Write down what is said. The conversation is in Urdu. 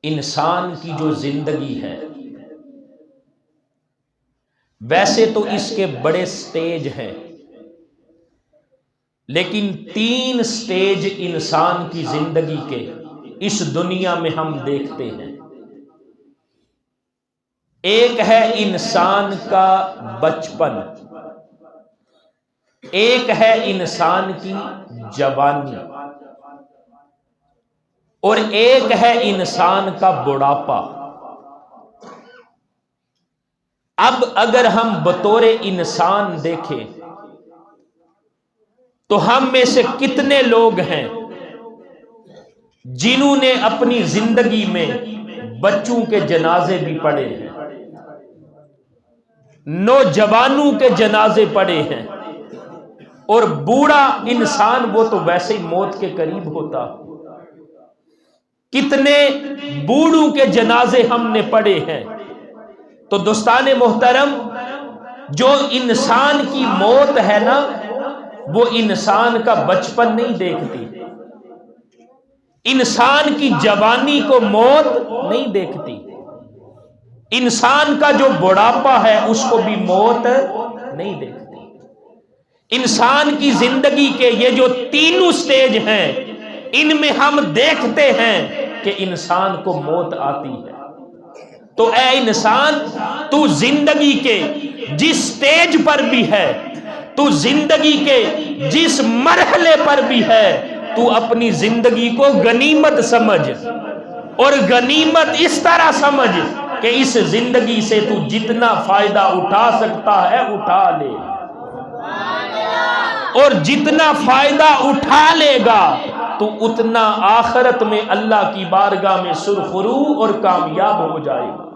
انسان کی جو زندگی ہے، ویسے تو اس کے بڑے سٹیج ہیں، لیکن 3 سٹیج انسان کی زندگی کے اس دنیا میں ہم دیکھتے ہیں۔ ایک ہے انسان کا بچپن، ایک ہے انسان کی جوانی، اور ایک ہے انسان کا بڑھاپا۔ اب اگر ہم بطور انسان دیکھیں تو ہم میں سے کتنے لوگ ہیں جنہوں نے اپنی زندگی میں بچوں کے جنازے بھی پڑھے ہیں، نوجوانوں کے جنازے پڑھے ہیں، اور بوڑھا انسان وہ تو ویسے ہی موت کے قریب ہوتا۔ کتنے بوڑھوں کے جنازے ہم نے پڑھے ہیں۔ تو دوستان محترم، جو انسان کی موت ہے نا، وہ انسان کا بچپن نہیں دیکھتی، انسان کی جوانی کو موت نہیں دیکھتی، انسان کا جو بڑھاپا ہے اس کو بھی موت نہیں دیکھتی۔ انسان کی زندگی کے یہ جو 3 سٹیج ہیں، ان میں ہم دیکھتے ہیں کہ انسان کو موت آتی ہے۔ تو اے انسان، تو زندگی کے جس سٹیج پر بھی ہے، تو زندگی کے جس مرحلے پر بھی ہے، تو اپنی زندگی کو غنیمت سمجھ، اور غنیمت اس طرح سمجھ کہ اس زندگی سے تو جتنا فائدہ اٹھا سکتا ہے اٹھا لے، اور جتنا فائدہ اٹھا لے گا تو اتنا آخرت میں اللہ کی بارگاہ میں سرخرو اور کامیاب ہو جائے گا۔